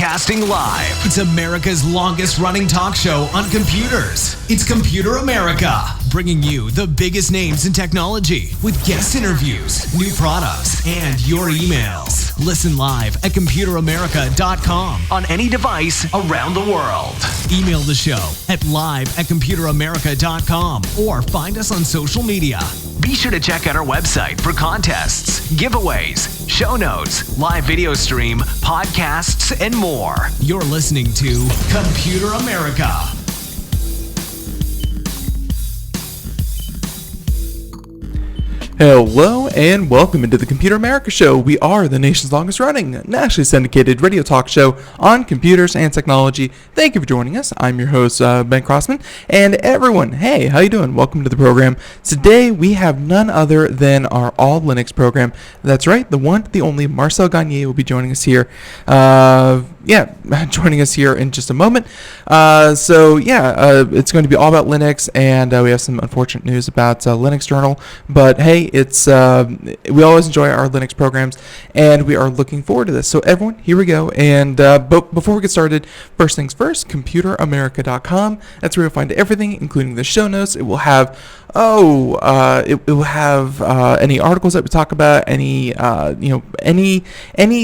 Broadcasting live. It's America's longest running talk show on computers. It's Computer America, bringing you the biggest names in technology with guest interviews, new products, and your emails. Listen live at computeramerica.com on any device around the world. Email the show at live@computeramerica.com or find us on social media. Be sure to check out our website for contests, giveaways, show notes, live video stream, podcasts, and more. You're listening to Computer America. Hello and welcome into the Computer America Show. We are the nation's longest running, nationally syndicated radio talk show on computers and technology. Thank you for joining us. I'm your host, Ben Crossman, and everyone, hey, how you doing? Welcome to the program. Today we have none other than our All Linux program. That's right, the one, the only Marcel Gagne will be joining us here. Joining us here in just a moment. It's going to be all about Linux, and we have some unfortunate news about Linux Journal, but hey, it's we always enjoy our Linux programs, and we are looking forward to this. So everyone, here we go. And but before we get started, first things first, computeramerica.com. That's where you'll find everything, including the show notes. It will have it will have any articles that we talk about, any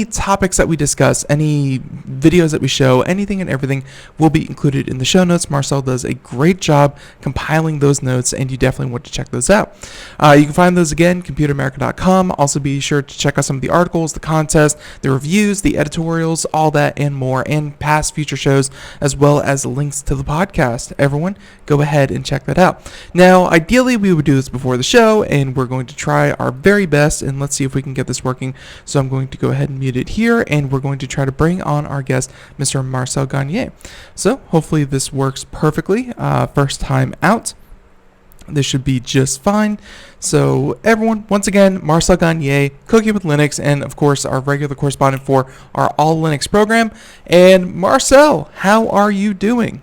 topics that we discuss, any videos that we show, anything and everything will be included in the show notes. Marcel does a great job compiling those notes, and you definitely want to check those out. You can find those again, computeramerica.com. Also be sure to check out some of the articles, the contests, the reviews, the editorials, all that and more, and past future shows, as well as links to the podcast. Everyone, go ahead and check that out. Now, ideally, we would do this before the show, and we're going to try our very best, and let's see if we can get this working. So I'm going to go ahead and mute it here, and we're going to try to bring on our guest, Mr. Marcel Gagne. So hopefully this works perfectly. First time out. This should be just fine. So everyone, once again, Marcel Gagne, Cooking with Linux, and of course our regular correspondent for our All Linux program. And Marcel, how are you doing?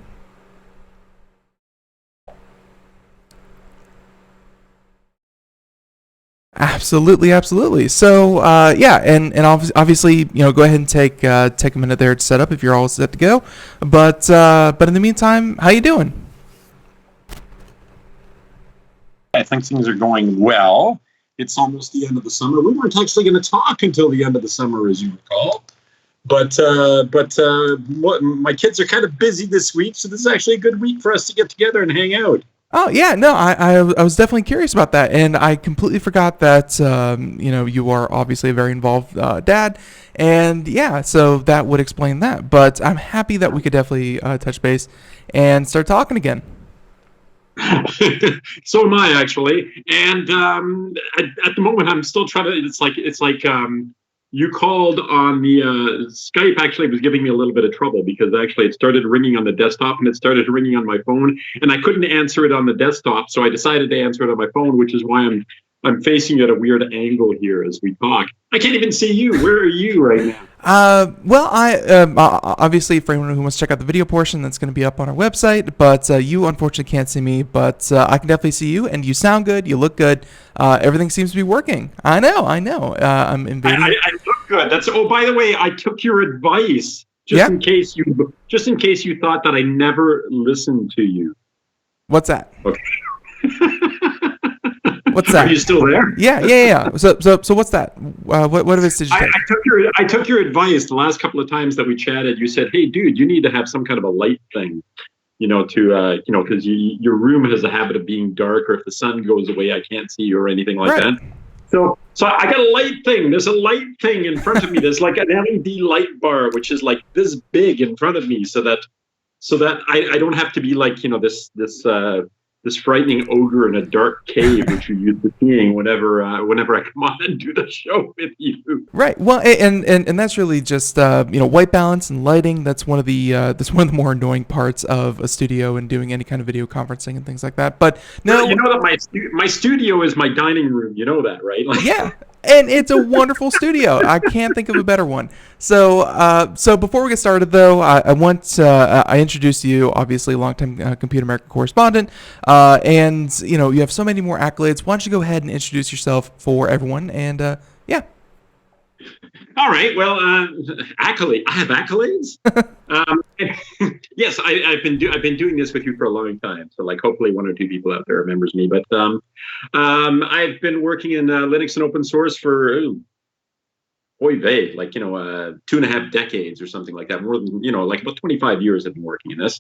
Absolutely. So, and obviously, go ahead and take a minute there to set up if you're all set to go. But in the meantime, how you doing? I think things are going well. It's almost the end of the summer. We weren't actually going to talk until the end of the summer, as you recall. But my kids are kind of busy this week, so this is actually a good week for us to get together and hang out. Oh, yeah, no, I was definitely curious about that, and I completely forgot that, you are obviously a very involved dad, and yeah, so that would explain that. But I'm happy that we could definitely touch base and start talking again. So am I, actually. And at the moment, I'm still trying to. It's like you called on the Skype. Actually, was giving me a little bit of trouble because actually it started ringing on the desktop and it started ringing on my phone, and I couldn't answer it on the desktop, so I decided to answer it on my phone, which is why I'm facing at a weird angle here as we talk. I can't even see you. Where are you right now? Obviously, for anyone who wants to check out the video portion, that's going to be up on our website, but you unfortunately can't see me, but I can definitely see you, and you sound good, you look good, everything seems to be working. I know, I'm invading. I look good. By the way, I took your advice, in case you thought that I never listened to you. What's that? Okay. What's that? Are you still there? Yeah. So what's that? What advice did you take? I took your advice the last couple of times that we chatted. You said, "Hey, dude, you need to have some kind of a light thing, because your room has a habit of being dark, or if the sun goes away, I can't see you or anything like that." So I got a light thing. There's a light thing in front of me. There's like an LED light bar, which is like this big in front of me, so that I don't have to be like this frightening ogre in a dark cave, which you're used to seeing whenever I come on and do the show with you. Right. Well, and that's really just white balance and lighting. That's one of the more annoying parts of a studio and doing any kind of video conferencing and things like that. But no, you know that my studio is my dining room. You know that, right? Yeah. And it's a wonderful studio. I can't think of a better one. So before we get started, though, I introduced you, obviously, longtime Computer America correspondent, and you have so many more accolades. Why don't you go ahead and introduce yourself for everyone? And yeah. All right. Well, accolade. I have accolades. Um, yes, I've been doing this with you for a long time. So, like, hopefully, one or two people out there remembers me. But I've been working in Linux and open source for oy vey, like 2.5 decades or something like that. More than like about 25 years I've been working in this,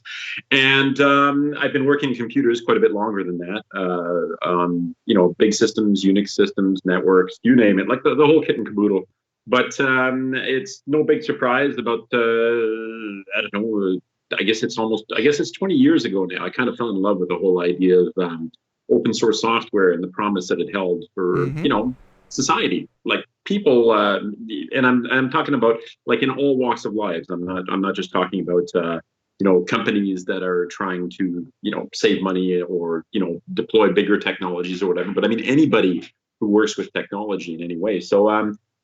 and I've been working in computers quite a bit longer than that. Big systems, Unix systems, networks, you name it, like the whole kit and caboodle. But it's no big surprise about I don't know. I guess it's 20 years ago now. I kind of fell in love with the whole idea of open source software and the promise that it held for society, like people, and I'm talking about like in all walks of lives. I'm not just talking about companies that are trying to save money or deploy bigger technologies or whatever. But I mean anybody who works with technology in any way. So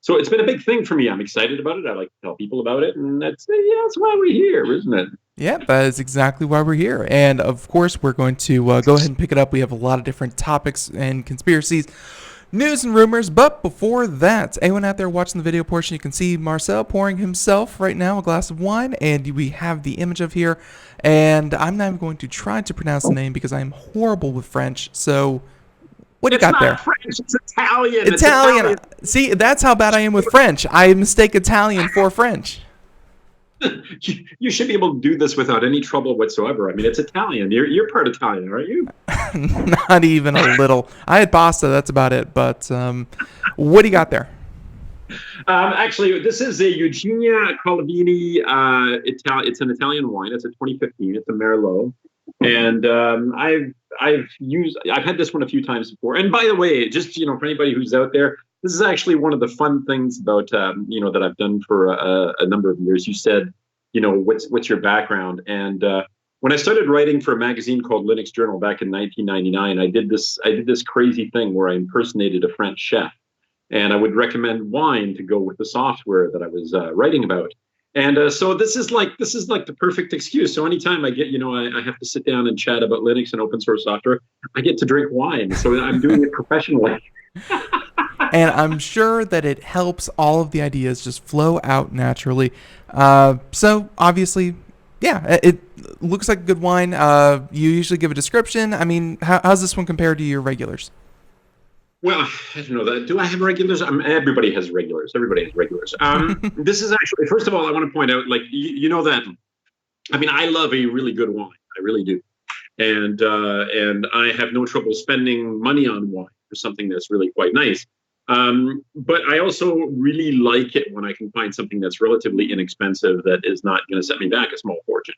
it's been a big thing for me. I'm excited about it. I like to tell people about it, and that's why we're here, isn't it? Yeah, that is exactly why we're here. And of course, we're going to go ahead and pick it up. We have a lot of different topics and conspiracies, news and rumors. But before that, anyone out there watching the video portion, you can see Marcel pouring himself right now a glass of wine, and we have the image of here. And I'm not even going to try to pronounce the name because I am horrible with French. So what do you got there? It's not French, it's Italian. Italian. See, that's how bad I am with French. I mistake Italian for French. You should be able to do this without any trouble whatsoever. I mean, it's Italian. You're part Italian, aren't you? Not even a little. I had pasta. That's about it. But what do you got there? Actually, this is a Eugenia Colavini. It's an Italian wine. It's a 2015. It's a Merlot, and I've had this one a few times before. And by the way, just for anybody who's out there, this is actually one of the fun things about that I've done for a number of years. You said, what's your background? And when I started writing for a magazine called Linux Journal back in 1999, I did this crazy thing where I impersonated a French chef, and I would recommend wine to go with the software that I was writing about. And so this is like the perfect excuse. So anytime I get, I have to sit down and chat about Linux and open source software, I get to drink wine. So I'm doing it professionally. And I'm sure that it helps all of the ideas just flow out naturally. So obviously, yeah, it looks like a good wine. You usually give a description. I mean, how's this one compared to your regulars? Well, I don't know that. Do I have regulars? Everybody has regulars. Everybody has regulars. This is actually, first of all, I want to point out, like, that, I mean, I love a really good wine. I really do. And I have no trouble spending money on wine for something that's really quite nice. But I also really like it when I can find something that's relatively inexpensive that is not going to set me back a small fortune.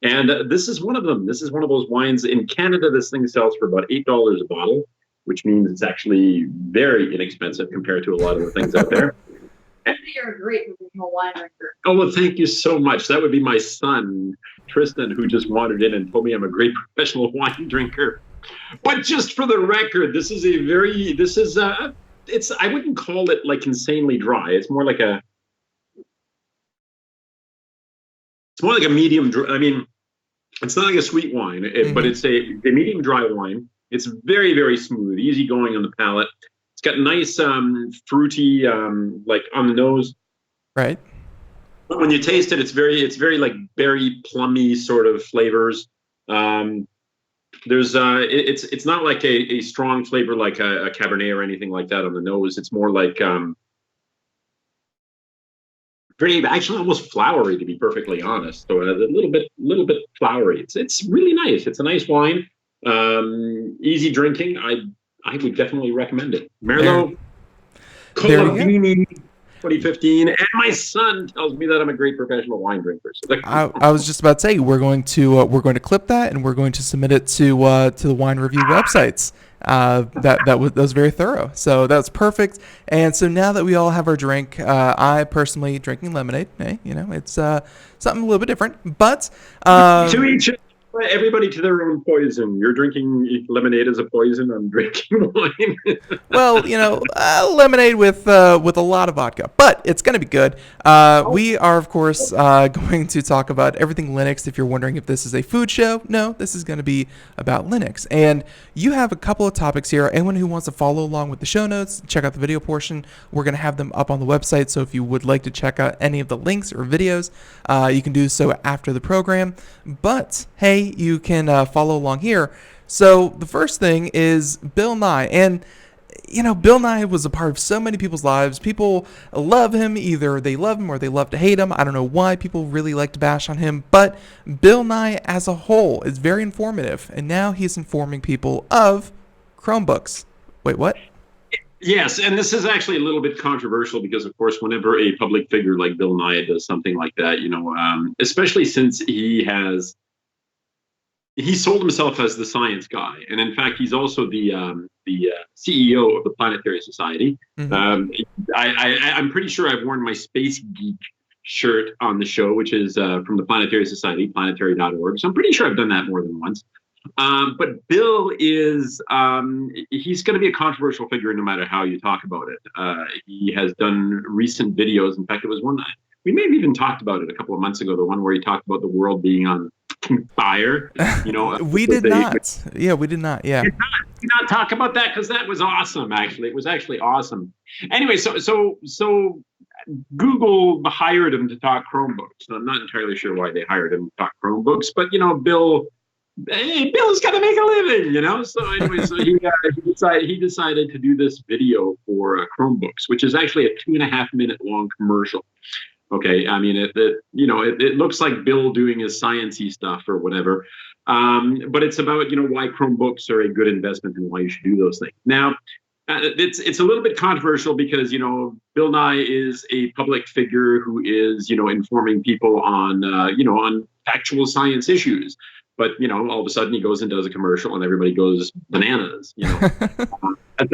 And this is one of them. This is one of those wines. In Canada, this thing sells for about $8 a bottle, which means it's actually very inexpensive compared to a lot of the things out there. You're a great professional wine drinker. Oh, well, thank you so much. That would be my son, Tristan, who just wandered in and told me I'm a great professional wine drinker. But just for the record, I wouldn't call it like insanely dry. It's more like a medium dry. I mean, it's not like a sweet wine, but it's a medium dry wine. It's very, very smooth, easy going on the palate. It's got nice fruity, like on the nose. Right. But when you taste it, it's very like berry plummy sort of flavors. It's not like a strong flavor like a Cabernet or anything like that on the nose. It's more like very actually almost flowery, to be perfectly honest. So a little bit flowery. It's really nice. It's a nice wine. Easy drinking. I would definitely recommend it. Merlot Colavini 2015, and my son tells me that I'm a great professional wine drinker. So I was just about to say we're going to clip that and we're going to submit it to the wine review websites. That was very thorough. So that's perfect. And so now that we all have our drink, I personally drinking lemonade. Hey, it's something a little bit different, but to each. Everybody to their own poison. You're drinking lemonade as a poison. I'm drinking wine. Well, lemonade with a lot of vodka, but it's going to be good. We are, of course, going to talk about everything Linux. If you're wondering if this is a food show, no, this is going to be about Linux. And you have a couple of topics here. Anyone who wants to follow along with the show notes, check out the video portion. We're going to have them up on the website. So if you would like to check out any of the links or videos, you can do so after the program. But hey, you can follow along here. So the first thing is Bill Nye. And Bill Nye was a part of so many people's lives. People love him. Either they love him or they love to hate him. I don't know why people really like to bash on him. But Bill Nye as a whole is very informative. And now he's informing people of Chromebooks. Wait, what? Yes, and this is actually a little bit controversial because, of course, whenever a public figure like Bill Nye does something like that, especially since he sold himself as the science guy, and in fact, he's also the CEO of the Planetary Society. Mm-hmm. I'm pretty sure I've worn my Space Geek shirt on the show, which is from the Planetary Society, planetary.org. So I'm pretty sure I've done that more than once. But Bill is he's going to be a controversial figure no matter how you talk about it. He has done recent videos. In fact, it was one we may have even talked about it a couple of months ago. The one where he talked about the world being on fire. We did not. Yeah, we did not. Yeah, did not talk about that because that was awesome. Actually, it was actually awesome. Anyway, so Google hired him to talk Chromebooks. I'm not entirely sure why they hired him to talk Chromebooks, but Bill's got to make a living, So anyway, he decided to do this video for Chromebooks, which is actually a 2.5 minute long commercial. Okay, I mean it looks like Bill doing his sciencey stuff or whatever, but it's about why Chromebooks are a good investment and why you should do those things. Now, it's a little bit controversial because Bill Nye is a public figure who is informing people on on factual science issues. But all of a sudden he goes and does a commercial and everybody goes bananas,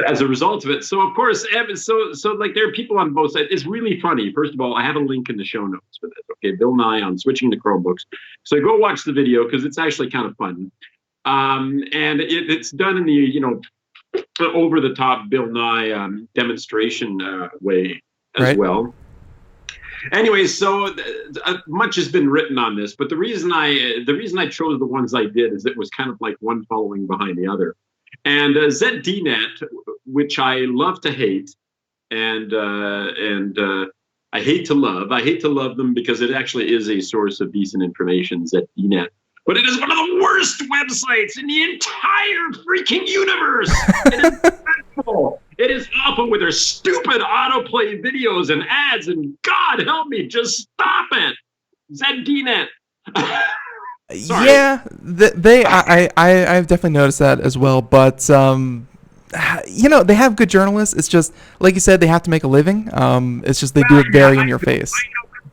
as a result of it. So of course, so like there are people on both sides. It's really funny. First of all, I have a link in the show notes for this. Okay, Bill Nye on switching to Chromebooks. So go watch the video because it's actually kind of fun. And it's done in the over the top Bill Nye demonstration way as well. Anyway, so much has been written on this, but the reason I chose the ones I did is it was kind of like one following behind the other. And ZDNet, which I love to hate, and I hate to love them because it actually is a source of decent information, ZDNet. But it is one of the worst websites in the entire freaking universe. It is dreadful. It is awful with their stupid autoplay videos and ads. And God help me, just stop it. ZDNet. Yeah, I've definitely noticed that as well. But they have good journalists. It's just like you said, they have to make a living. It's just they do it very in your face.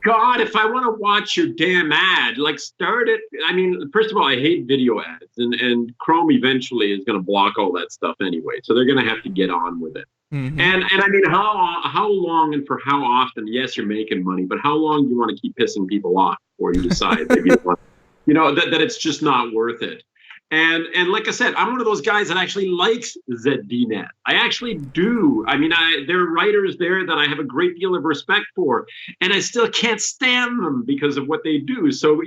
God, if I want to watch your damn ad, like start it. I mean, first of all, I hate video ads, and Chrome eventually is going to block all that stuff anyway. So they're going to have to get on with it. Mm-hmm. And I mean, how long and for how often? Yes, you're making money, but how long do you want to keep pissing people off before you decide that you want, that it's just not worth it? And like I said, I'm one of those guys that actually likes ZDNet. I actually do. I mean, there are writers there that I have a great deal of respect for, and I still can't stand them because of what they do. So,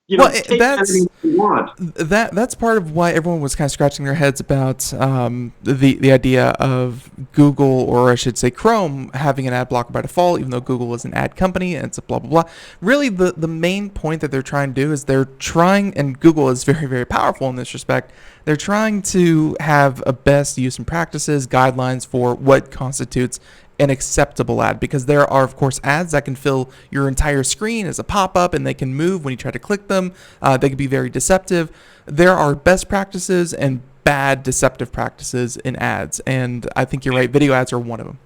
take anything you want. That's part of why everyone was kind of scratching their heads about the idea of Google, or I should say Chrome, having an ad blocker by default, even though Google is an ad company and it's a blah, blah, blah. Really, the main point that they're trying to do is and Google is very, very powerful in this respect, they're trying to have a best use and practices, guidelines for what constitutes an acceptable ad, because there are, of course, ads that can fill your entire screen as a pop-up, and they can move when you try to click them. They can be very deceptive. There are best practices and bad deceptive practices in ads, and I think you're right. Video ads are one of them.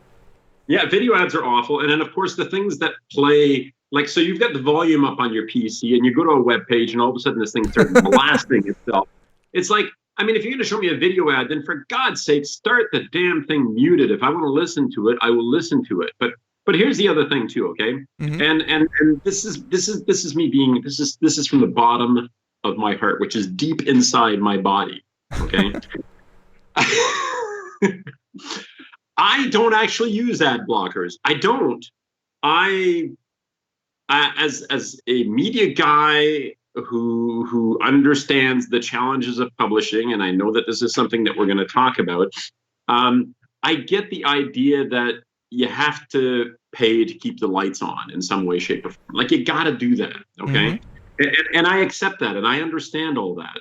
Yeah, video ads are awful. And then, of course, the things that play, like, so you've got the volume up on your PC, and you go to a web page, and all of a sudden this thing starts blasting itself. It's like, I mean, if you're going to show me a video ad, then for God's sake, start the damn thing muted. If I want to listen to it, I will listen to it. But here's the other thing too, okay? Mm-hmm. And this is me being this is from the bottom of my heart, which is deep inside my body. Okay. I don't actually use ad blockers. I don't. I as a media guy who understands the challenges of publishing, and I know that this is something that we're going to talk about. I get the idea that you have to pay to keep the lights on in some way, shape, or form. Like, you got to do that, okay? And I accept that, and I understand all that.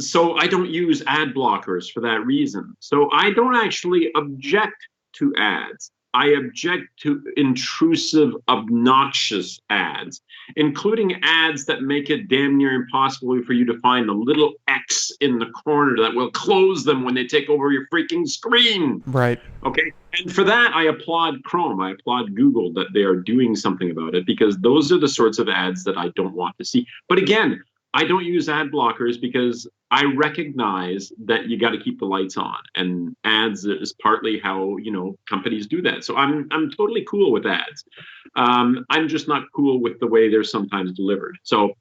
So I don't use ad blockers for that reason. So I don't actually object to ads. I object to intrusive, obnoxious ads, including ads that make it damn near impossible for you to find the little X in the corner that will close them when they take over your freaking screen. Right. Okay. And for that, I applaud Chrome. I applaud Google that they are doing something about it, because those are the sorts of ads that I don't want to see. But again, I don't use ad blockers because I recognize that you got to keep the lights on, and ads is partly how, companies do that. So I'm totally cool with ads. I'm just not cool with the way they're sometimes delivered. So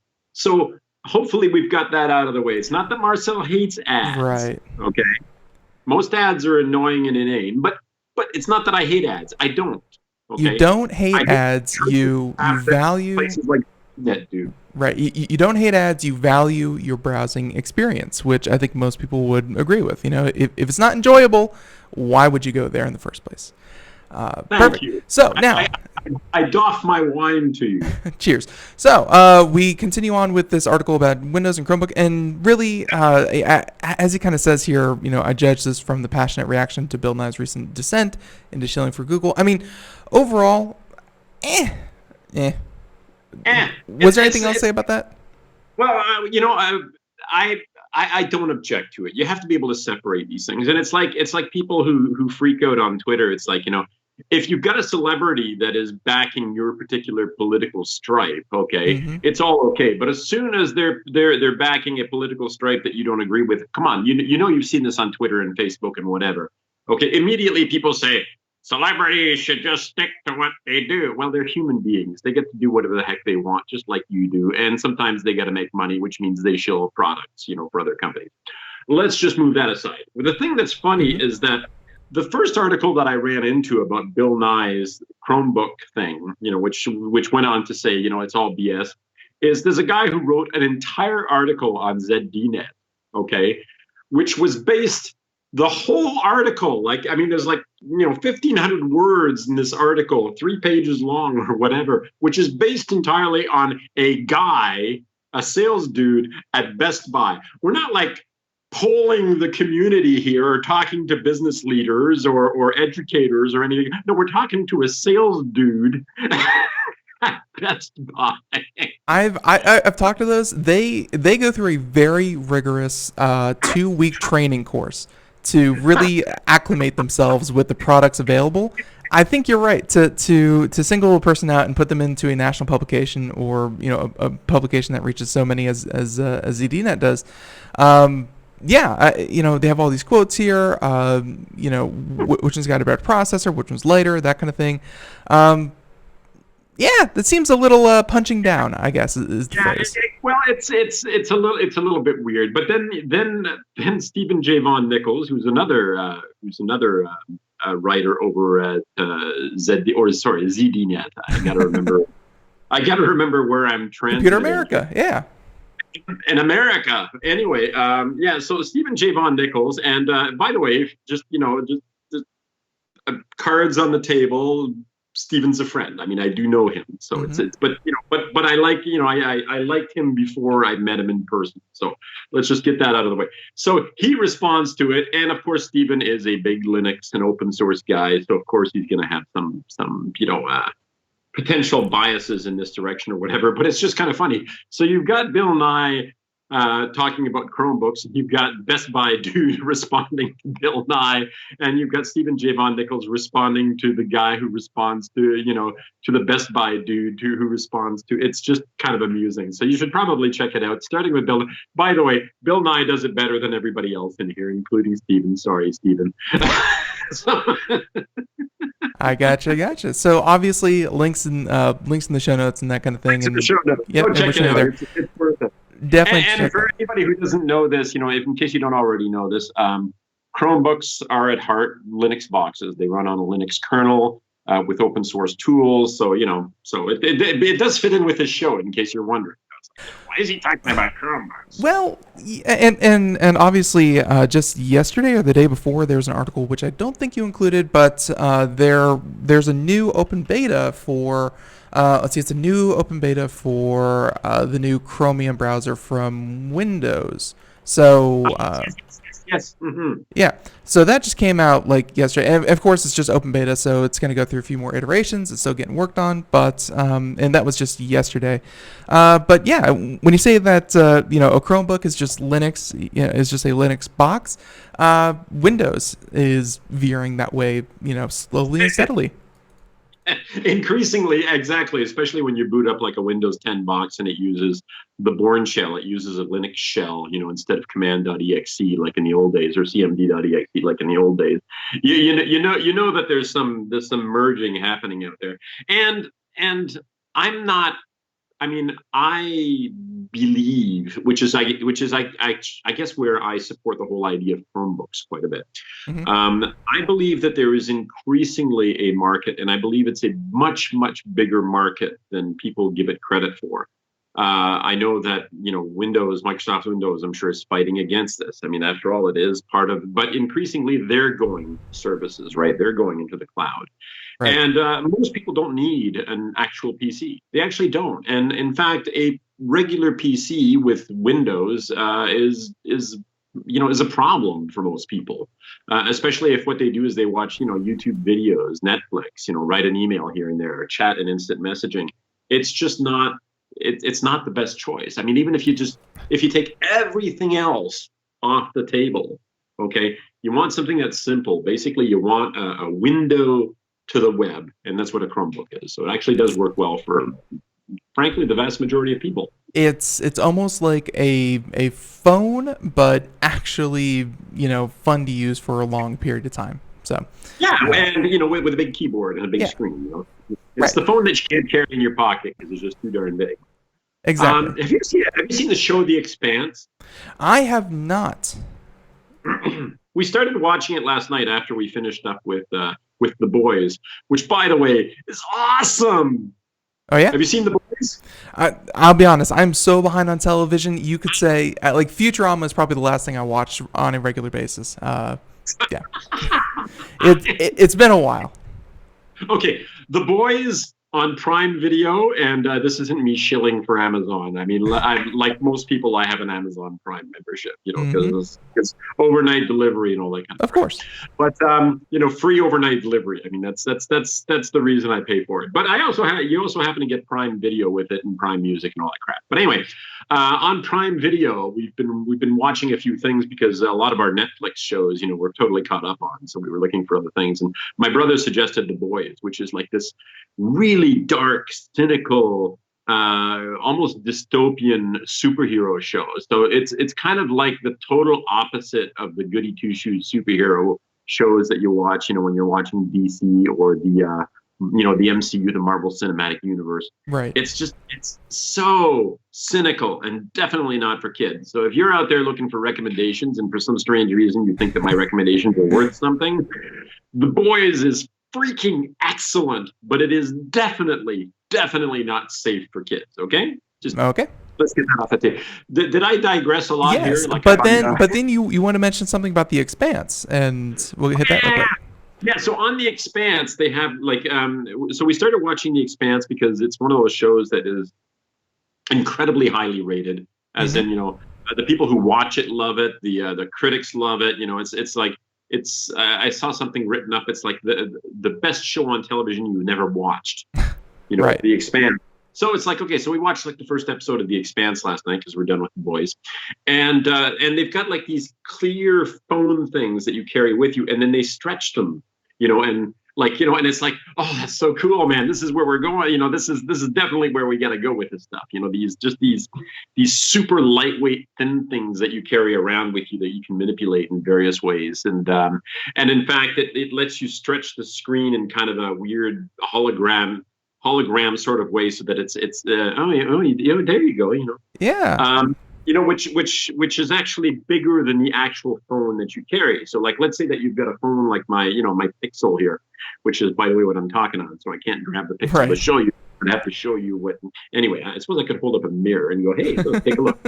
hopefully we've got that out of the way. It's not that Marcel hates ads. Right. Okay. Most ads are annoying and inane, but it's not that I hate ads. I don't. Okay? You don't hate ads. You value places like that, dude. Right. You don't hate ads. You value your browsing experience, which I think most people would agree with. If it's not enjoyable, why would you go there in the first place? Thank you. So now, I doff my wine to you. Cheers. So we continue on with this article about Windows and Chromebook, and really, as he kind of says here, I judge this from the passionate reaction to Bill Nye's recent dissent into shilling for Google. I mean, overall, Was there anything else to say about that? Well, I don't object to it. You have to be able to separate these things, and it's like people who freak out on Twitter. It's like, if you've got a celebrity that is backing your particular political stripe, okay, it's all okay. But as soon as they're backing a political stripe that you don't agree with, come on, you've seen this on Twitter and Facebook and whatever. Okay, immediately people say celebrities should just stick to what they do. Well, they're human beings. They get to do whatever the heck they want, just like you do. And sometimes they got to make money, which means they shill products, for other companies. Let's just move that aside. The thing that's funny is that the first article that I ran into about Bill Nye's Chromebook thing, which went on to say, it's all BS, is there's a guy who wrote an entire article on ZDNet, okay, which was based, the whole article, there's 1,500 words in this article, 3 pages long or whatever, which is based entirely on a guy, a sales dude at Best Buy. We're not polling the community here or talking to business leaders or educators or anything. No, we're talking to a sales dude at Best Buy. I've talked to those. They go through a very rigorous 2-week training course to really acclimate themselves with the products available. I think you're right to single a person out and put them into a national publication or a publication that reaches so many as ZDNet does. They have all these quotes here. Which one's got a better processor, which one's lighter, that kind of thing. That seems a little punching down, I guess, is the phrase. Well, it's a little bit weird. But then Stephen J. Von Nichols, who's another writer over at ZDNet. I got to remember where I'm transmitting. Computer America, yeah. In America, anyway. So Stephen J. Von Nichols, and by the way, just cards on the table. Stephen's a friend. I mean, I do know him, so but I I liked him before I met him in person. So let's just get that out of the way. So he responds to it, and of course, Stephen is a big Linux and open source guy, so of course he's going to have some potential biases in this direction or whatever. But it's just kind of funny. So you've got Bill Nye talking about Chromebooks. You've got Best Buy dude responding to Bill Nye, and you've got Stephen J. Von Nichols responding to the guy who responds to the Best Buy dude who responds to. It's just kind of amusing. So you should probably check it out. Starting with Bill. By the way, Bill Nye does it better than everybody else in here, including Stephen. Sorry, Stephen. I gotcha. So obviously links in the show notes and that kind of thing. Links in the show notes. Go check it out. It's worth it. Definitely And check for that. anybody who doesn't know this, if, in case you don't already know this, Chromebooks are at heart Linux boxes. They run on a Linux kernel with open source tools. So, so it does fit in with this show, in case you're wondering. Why is he talking about Chromebooks? Well, and obviously, just yesterday or the day before, there was an article which I don't think you included, but there's a new open beta for. Let's see, it's a new open beta for the new Chromium browser from Windows. So Yes. Mm-hmm. yeah, so that just came out like yesterday, and of course it's just open beta, so it's going to go through a few more iterations. It's still getting worked on, but and that was just yesterday. But yeah, when you say that a Chromebook is just Linux, is just a Linux box, Windows is veering that way, slowly and steadily. Increasingly, exactly, especially when you boot up like a Windows 10 box and it uses the Bourne shell. It uses a Linux shell, instead of command.exe like in the old days, or cmd.exe like in the old days. You know that there's some merging happening out there. And I'm not I mean, I believe, which is I guess where I support the whole idea of Chromebooks quite a bit. Hmm. I believe that there is increasingly a market, and I believe it's a much bigger market than people give it credit for. I know that Microsoft Windows, I'm sure, is fighting against this. I mean, after all, it is part of, but increasingly they're going services, right? They're going into the cloud. Right. And most people don't need an actual PC. They actually don't. And in fact, a regular PC with Windows is a problem for most people, especially if what they do is they watch YouTube videos, Netflix, write an email here and there, or chat and instant messaging. It's just not. It's not the best choice. I mean, even if you take everything else off the table, okay, you want something that's simple. Basically, you want a window to the web, and that's what a Chromebook is. So it actually does work well for, frankly, the vast majority of people. It's almost like a phone, but actually fun to use for a long period of time. So Yeah, and with a big keyboard and a big yeah, screen. right, It's the phone that you can't carry in your pocket because it's just too darn big. exactly. Have you seen the show The Expanse? I have not. We started watching it last night after we finished up with The Boys, which, by the way, is awesome. Oh yeah. Have you seen The Boys? I'll be honest. I'm so behind on television. You could say like Futurama is probably the last thing I watch on a regular basis. Yeah, it's been a while. Okay, The Boys on Prime Video, and this isn't me shilling for Amazon. I mean, like most people, I have an Amazon Prime membership, Hmm. because it's overnight delivery and all that kind of Of crap. course. But free overnight delivery. I mean, that's the reason I pay for it. But you also happen to get Prime Video with it, and Prime Music and all that crap. But anyway, on Prime Video, we've been watching a few things because a lot of our Netflix shows, we're totally caught up on. So we were looking for other things, and my brother suggested The Boys, which is like this really dark, cynical, almost dystopian superhero show. So it's kind of like the total opposite of the goody two shoes superhero shows that you watch, when you're watching DC or the MCU, the Marvel Cinematic Universe. Right. It's so cynical and definitely not for kids. So if you're out there looking for recommendations and for some strange reason you think that my recommendations are worth something, The Boys is freaking excellent, but it is definitely not safe for kids. Okay, just Okay. let's get that off the table. Did I digress a lot Yes, here? Like, but then you want to mention something about The Expanse, and we'll hit that real quick. Yeah, so on The Expanse, they have so we started watching The Expanse because it's one of those shows that is incredibly highly rated, as Hmm. in, the people who watch it love it, the critics love it. It's like, I saw something written up. It's like the best show on television you never watched. Right. The Expanse. So it's like, okay, so we watched like the first episode of The Expanse last night because we're done with The Boys, and they've got like these clear phone things that you carry with you, and then they stretch them, and like, and it's like, oh, that's so cool, man. This is where we're going. This is definitely where we got to go with this stuff. These super lightweight thin things that you carry around with you that you can manipulate in various ways, and in fact, it lets you stretch the screen in kind of a weird hologram sort of way, so that it's there you go. Yeah. which is actually bigger than the actual phone that you carry. So like, let's say that you've got a phone like my Pixel here, which is, by the way, what I'm talking on. So I can't grab the Pixel to Right. show you. I'd have to show you what. Anyway, I suppose I could hold up a mirror and go, "Hey, let's take a look."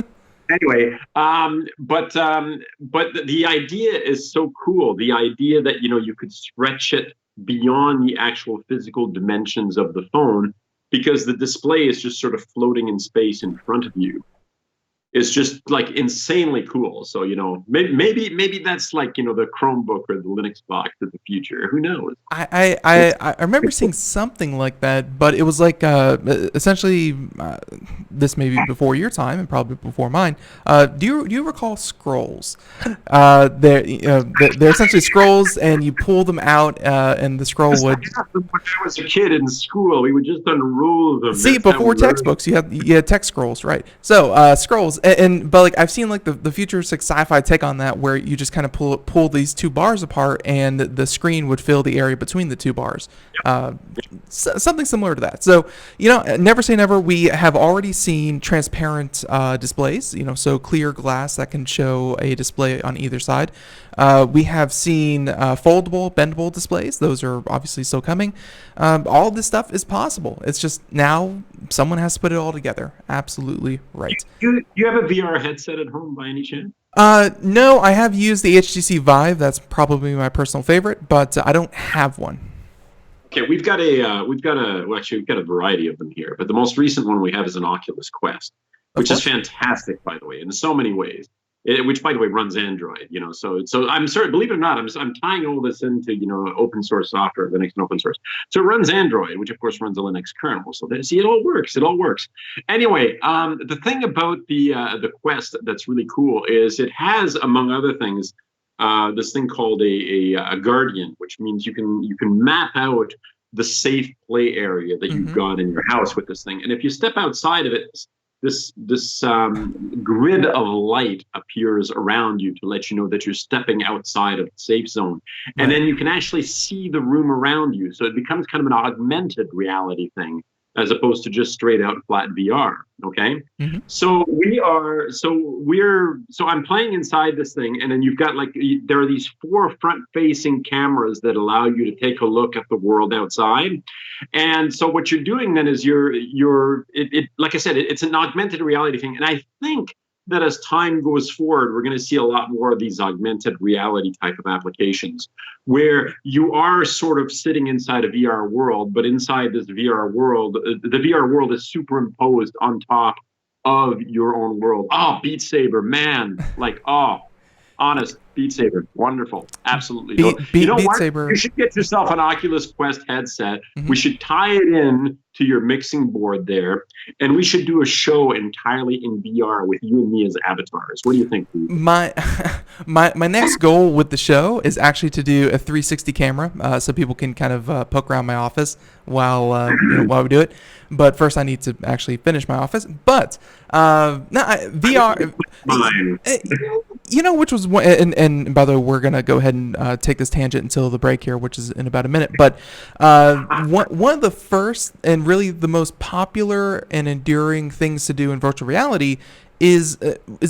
Anyway, but the idea is so cool. The idea that you could stretch it beyond the actual physical dimensions of the phone because the display is just sort of floating in space in front of you is just like insanely cool. So maybe that's like the Chromebook or the Linux box of the future. Who knows? I remember seeing something like that, but it was like essentially this may be before your time and probably before mine. Do you recall scrolls? They're essentially scrolls, and you pull them out, and the scroll would. When I was a kid in school, we would just unroll them. See, That's how before we learned. textbooks, you had text scrolls, right? So scrolls, and but like I've seen like the futuristic sci-fi take on that, where you just kind of pull these two bars apart, and the screen would fill the area between the two bars. Something similar to that. So never say never. We have already seen transparent displays. So clear glass that can show a display on either side. We have seen foldable, bendable displays. Those are obviously still coming. All of this stuff is possible. It's just now someone has to put it all together. Absolutely right. Do you have a VR headset at home by any chance? No, I have used the HTC Vive. That's probably my personal favorite, but I don't have one. Okay, well, actually we've got a variety of them here, but the most recent one we have is an Oculus Quest, which is fantastic, by the way, in so many ways. Which, by the way, runs Android. So I'm sorry, believe it or not, I'm tying all this into open source software, Linux and open source. So it runs Android, which of course runs a Linux kernel. So see, it all works. It all works. Anyway, the thing about the Quest that's really cool is it has, among other things, this thing called a guardian, which means you can map out the safe play area that you've got in your house with this thing. And if you step outside of it, this grid of light appears around you to let you know that you're stepping outside of the safe zone. And then you can actually see the room around you. So it becomes kind of an augmented reality thing as opposed to just straight out flat VR. Okay. Mm-hmm. So I'm playing inside this thing, and then you've got there are these 4 front facing cameras that allow you to take a look at the world outside. And so what you're doing then is like I said, it's an augmented reality thing. And I think that as time goes forward, we're going to see a lot more of these augmented reality type of applications where you are sort of sitting inside a VR world, but inside this VR world, the VR world is superimposed on top of your own world. Oh, Beat Saber, man. Honest, Beat Saber, wonderful, absolutely. Beat Saber. You should get yourself an Oculus Quest headset. Mm-hmm. We should tie it in to your mixing board there, and we should do a show entirely in VR with you and me as avatars. What do you think, Pete? My next goal with the show is actually to do a 360 camera, so people can kind of poke around my office while we do it. But first, I need to actually finish my office. But VR, which was one, and by the way, we're gonna go ahead and take this tangent until the break here, which is in about a minute. But one of the first and really the most popular and enduring things to do in virtual reality is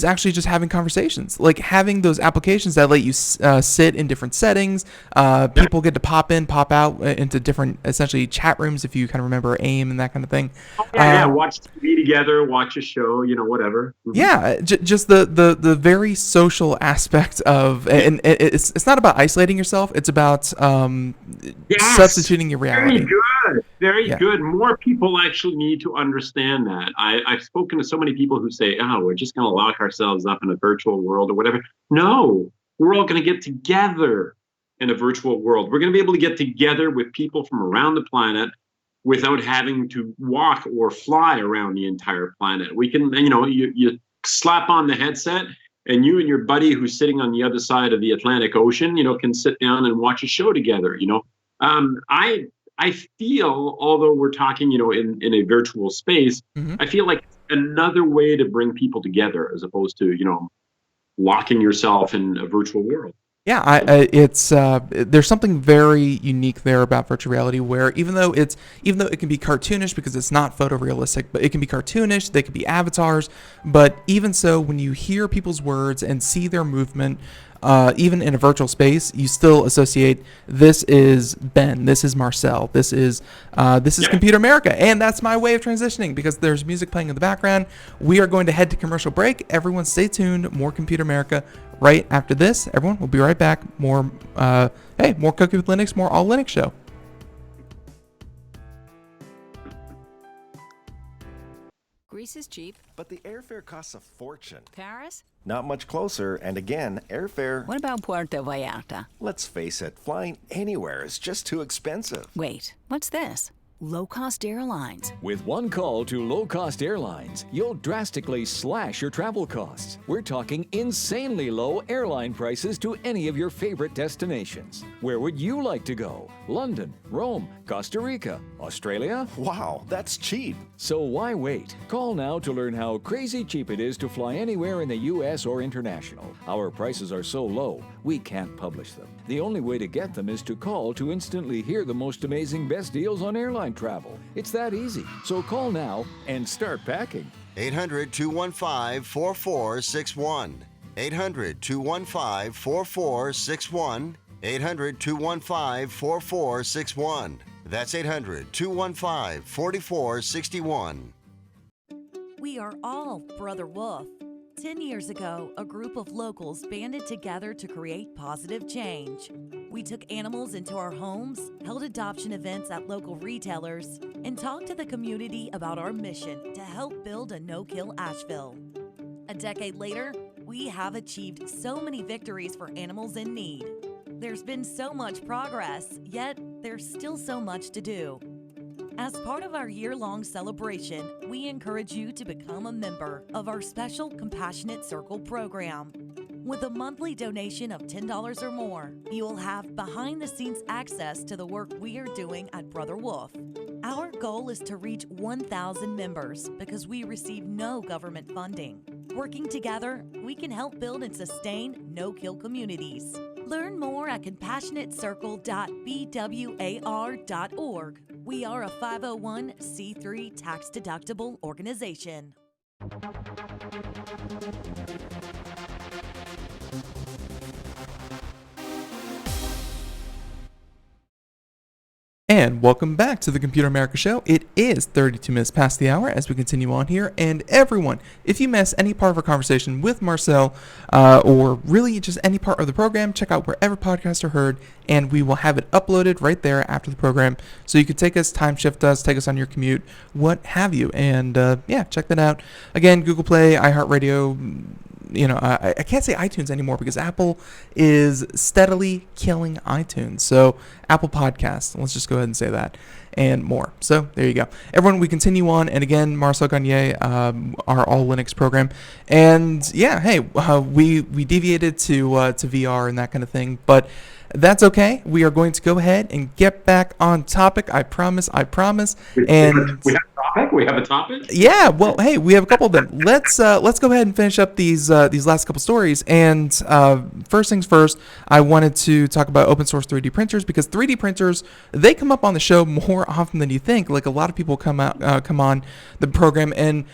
actually just having conversations, like having those applications that let you sit in different settings. People get to pop in, pop out into different, essentially, chat rooms, if you kind of remember AIM and that kind of thing. Watch TV together, watch a show, whatever. Mm-hmm. Yeah, just the very social aspect of, and it's not about isolating yourself. It's about substituting your reality. Very good. More people actually need to understand that. I've spoken to so many people who say, oh, we're just going to lock ourselves up in a virtual world or whatever. No, we're all going to get together in a virtual world. We're going to be able to get together with people from around the planet without having to walk or fly around the entire planet. We can, you slap on the headset, and you and your buddy who's sitting on the other side of the Atlantic Ocean, can sit down and watch a show together. I feel, although we're talking, in a virtual space, Mm-hmm. I feel like another way to bring people together as opposed to, locking yourself in a virtual world. Yeah, it's there's something very unique there about virtual reality where even though it can be cartoonish because it's not photorealistic, but it can be cartoonish, they could be avatars, but even so, when you hear people's words and see their movement, even in a virtual space, you still associate this is Ben, this is Marcel, this is Computer America, and that's my way of transitioning because there's music playing in the background. We are going to head to commercial break. Everyone, stay tuned. More Computer America right after this. Everyone, we'll be right back. More Cookie with Linux, more All Linux Show. Greece is cheap. But the airfare costs a fortune. Paris? Not much closer, and again, airfare... What about Puerto Vallarta? Let's face it, flying anywhere is just too expensive. Wait, what's this? Low-cost airlines. With one call to low-cost airlines, you'll drastically slash your travel costs. We're talking insanely low airline prices to any of your favorite destinations. Where would you like to go? London, Rome, Costa Rica, Australia? Wow, that's cheap. So why wait? Call now to learn how crazy cheap it is to fly anywhere in the U.S. or international. Our prices are so low, we can't publish them. The only way to get them is to call to instantly hear the most amazing best deals on airline travel. It's that easy. So call now and start packing. 800-215-4461. 800-215-4461. 800-215-4461. That's 800-215-4461. We are all Brother Wolf. 10 years ago, a group of locals banded together to create positive change. We took animals into our homes, held adoption events at local retailers, and talked to the community about our mission to help build a no-kill Asheville. A decade later, we have achieved so many victories for animals in need. There's been so much progress, yet there's still so much to do. As part of our year-long celebration, we encourage you to become a member of our special Compassionate Circle program. With a monthly donation of $10 or more, you will have behind-the-scenes access to the work we are doing at Brother Wolf. Our goal is to reach 1,000 members because we receive no government funding. Working together, we can help build and sustain no-kill communities. Learn more at compassionatecircle.bwar.org. We are a 501c3 tax-deductible organization. And welcome back to the Computer America Show. It is 32 minutes past the hour as we continue on here. And everyone, if you miss any part of our conversation with Marcel, or really just any part of the program, check out wherever podcasts are heard, and we will have it uploaded right there after the program. So you can take us, time shift us, take us on your commute, what have you. And check that out. Again, Google Play, iHeartRadio. I can't say iTunes anymore because Apple is steadily killing iTunes. So Apple Podcasts, let's just go ahead and say that, and more. So there you go. Everyone, we continue on. And again, Marcel Gagne, our All Linux program. And yeah, hey, we deviated to VR and that kind of thing, but that's okay. We are going to go ahead and get back on topic. I promise. And we have a topic. Yeah. Well, hey, we have a couple of them. Let's go ahead and finish up these last couple stories. And first things first, I wanted to talk about open source 3D printers because 3D printers, they come up on the show more often than you think. Like a lot of people come on the program, and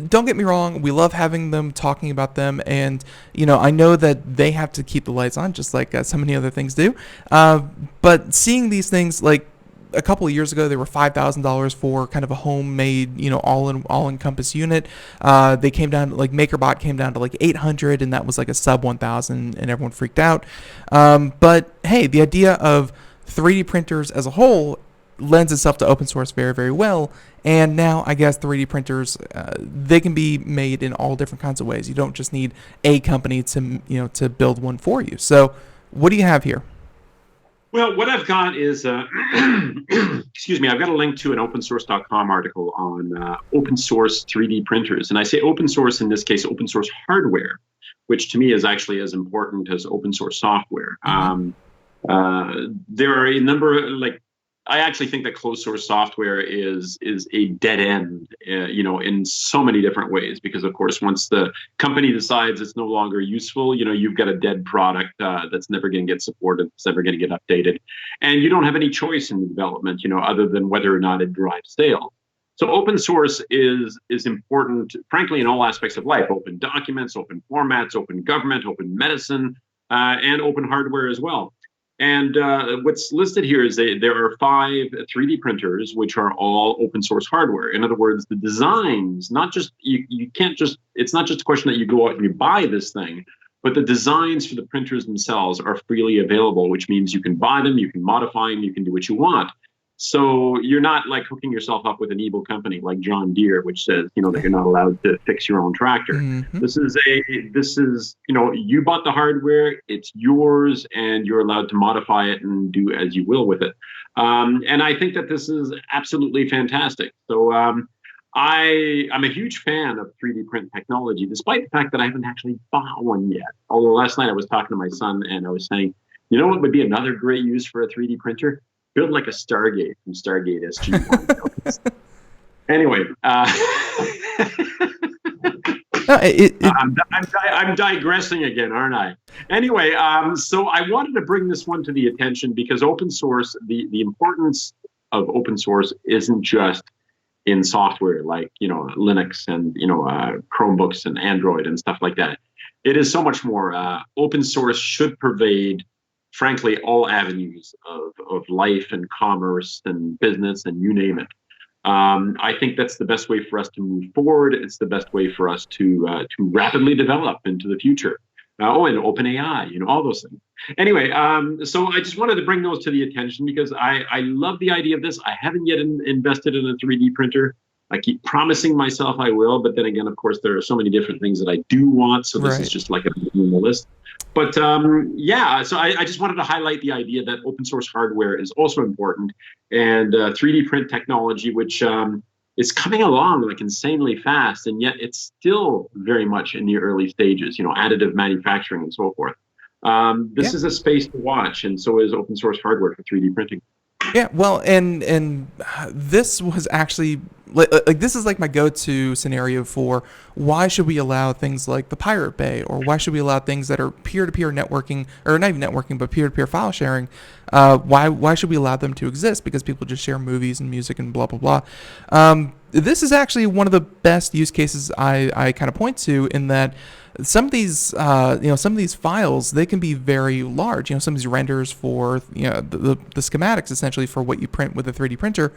don't get me wrong, we love having them, talking about them, and I know that they have to keep the lights on just like so many other things do. But seeing these things, like a couple of years ago, they were $5,000 for kind of a homemade, all-encompass unit. They came down, like MakerBot came down to like 800, and that was like a sub 1,000, and everyone freaked out. But hey, the idea of 3D printers as a whole lends itself to open source very, very well. And now I guess 3D printers, they can be made in all different kinds of ways. You don't just need a company to build one for you. So what do you have here? Well, what I've got is, excuse me, I've got a link to an opensource.com article on open source 3D printers. And I say open source, in this case, open source hardware, which to me is actually as important as open source software. There are a number, like I actually think that closed source software is a dead end, in so many different ways. Because of course, once the company decides it's no longer useful, you've got a dead product that's never going to get supported, it's never going to get updated, and you don't have any choice in the development, other than whether or not it drives sales. So open source is important, frankly, in all aspects of life: open documents, open formats, open government, open medicine, and open hardware as well. And what's listed here is there are 5 3D printers, which are all open source hardware. In other words, the designs, not just you can't just it's not just a question that you go out and you buy this thing, but the designs for the printers themselves are freely available, which means you can buy them, you can modify them, you can do what you want. So you're not like hooking yourself up with an evil company like John Deere, which says, that you're not allowed to fix your own tractor. Mm-hmm. This is, you bought the hardware, it's yours, and you're allowed to modify it and do as you will with it. And I think that this is absolutely fantastic. So I'm a huge fan of 3D print technology, despite the fact that I haven't actually bought one yet. Although last night I was talking to my son and I was saying, what would be another great use for a 3D printer? Build like a Stargate from Stargate SG-1. Anyway, I'm digressing again, aren't I? Anyway, so I wanted to bring this one to the attention because open source, the importance of open source isn't just in software like Linux and Chromebooks and Android and stuff like that. It is so much more. Open source should pervade, frankly, all avenues of life and commerce and business and you name it. I think that's the best way for us to move forward. It's the best way for us to rapidly develop into the future. And OpenAI, all those things. Anyway, so I just wanted to bring those to the attention because I love the idea of this. I haven't yet invested in a 3D printer. I keep promising myself I will, but then again, of course, there are so many different things that I do want. So this is just like a minimal list. But so I just wanted to highlight the idea that open source hardware is also important, and 3D print technology, which is coming along like insanely fast, and yet it's still very much in the early stages, additive manufacturing and so forth. This is a space to watch, and so is open source hardware for 3D printing. Yeah, well, and this was actually like this is like my go-to scenario for why should we allow things like the Pirate Bay, or why should we allow things that are peer-to-peer networking, or not even networking, but peer-to-peer file sharing? Why should we allow them to exist? Because people just share movies and music and blah blah blah. This is actually one of the best use cases I kind of point to, in that some of these files, they can be very large. Some of these renders for the schematics essentially for what you print with a 3D printer.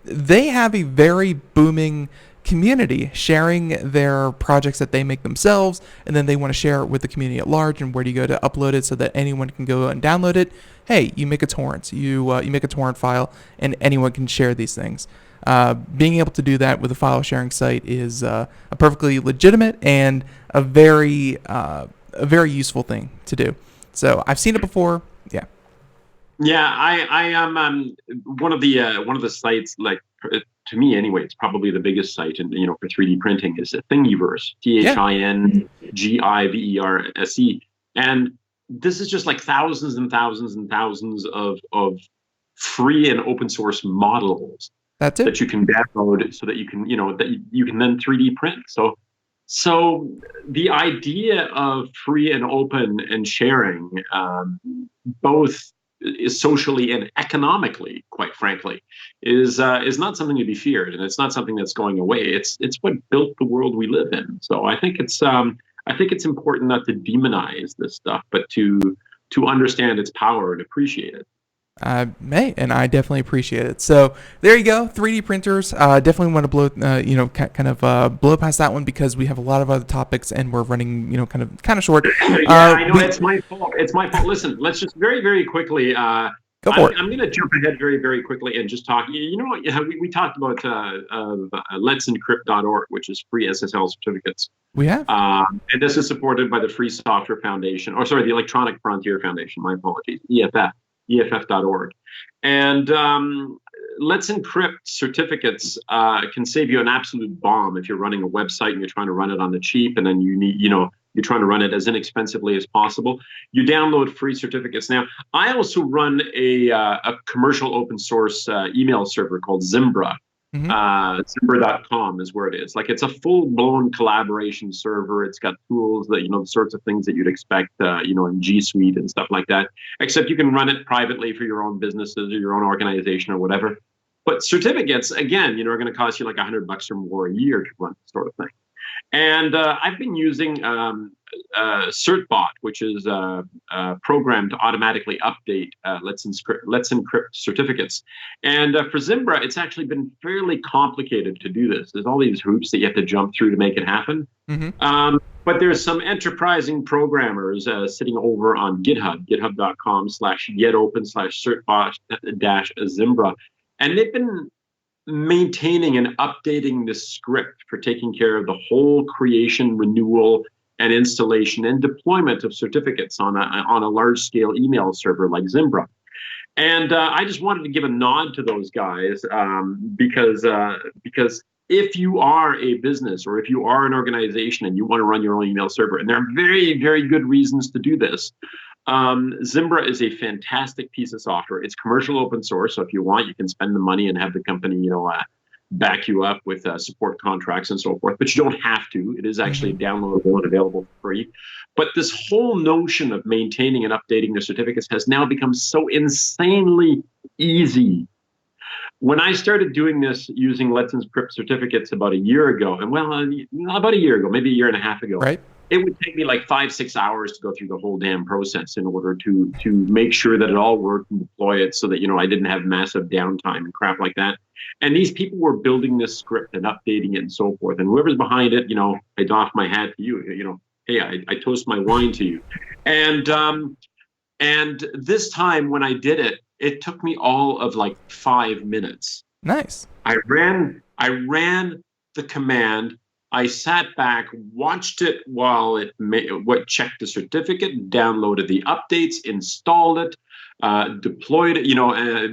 They have a very booming community sharing their projects that they make themselves, and then they want to share it with the community at large. And where do you go to upload it so that anyone can go and download it? Hey, you make a torrent. You make a torrent file, and anyone can share these things. Being able to do that with a file sharing site is a perfectly legitimate and a very useful thing to do. So I've seen it before. Yeah. Yeah, I am one of the sites, like, to me anyway, it's probably the biggest site for 3D printing is Thingiverse, Thingiverse, and this is just like thousands and thousands and thousands of free and open source models. That's it. That you can download so that you can then 3D print. So the idea of free and open and sharing, both is socially and economically, quite frankly, is not something to be feared, and it's not something that's going away. It's what built the world we live in. So I think it's important not to demonize this stuff, but to understand its power and appreciate it. And I definitely appreciate it. So there you go, 3D printers. Definitely want to blow past that one because we have a lot of other topics and we're running, kind of short. I know it's my fault. It's my fault. Listen, let's just very, very quickly. Go for it. I'm going to jump ahead very, very quickly and just talk. We talked about let'sencrypt.org, which is free SSL certificates. We have. And this is supported by the Free Software Foundation, the Electronic Frontier Foundation. My apologies, EFF.org. And Let's Encrypt certificates can save you an absolute bomb if you're running a website and you're trying to run it on the cheap, and then you need, you're trying to run it as inexpensively as possible, you download free certificates. Now, I also run a commercial open source email server called Zimbra. Mm-hmm. Zimbra.com is where it is. Like, it's a full-blown collaboration server. It's got tools that, the sorts of ththings that you'd expect, in G Suite and stuff like that, except you can run it privately for your own businesses or your own organization or whatever. But certificates, again, are going to cost you like $100 or more a year to run this sort of thing. And I've been using CertBot, which is a program to automatically update Let's Encrypt certificates. And for Zimbra, it's actually been fairly complicated to do this. There's all these hoops that you have to jump through to make it happen. Mm-hmm. But there's some enterprising programmers sitting over on GitHub, github.com/getopen/certbot-Zimbra. And they've been maintaining and updating the script for taking care of the whole creation, renewal, and installation and deployment of certificates on a large-scale email server like Zimbra. And I just wanted to give a nod to those guys because if you are a business or if you are an organization and you want to run your own email server, and there are very, very good reasons to do this, Zimbra is a fantastic piece of software. It's commercial open source, so if you want, you can spend the money and have the company, back you up with support contracts and so forth. But you don't have to. It is actually downloadable and available for free. But this whole notion of maintaining and updating the certificates has now become so insanely easy. When I started doing this using Let's Encrypt certificates about a year ago, about a year ago, maybe a year and a half ago, right, it would take me like 5-6 hours to go through the whole damn process in order to make sure that it all worked and deploy it so that, I didn't have massive downtime and crap like that. And these people were building this script and updating it and so forth. And whoever's behind it, I doff my hat to you. Hey, I toast my wine to you. And this time when I did it, it took me all of like 5 minutes. Nice. I ran the command. I sat back, watched it while it checked the certificate, downloaded the updates, installed it, deployed it,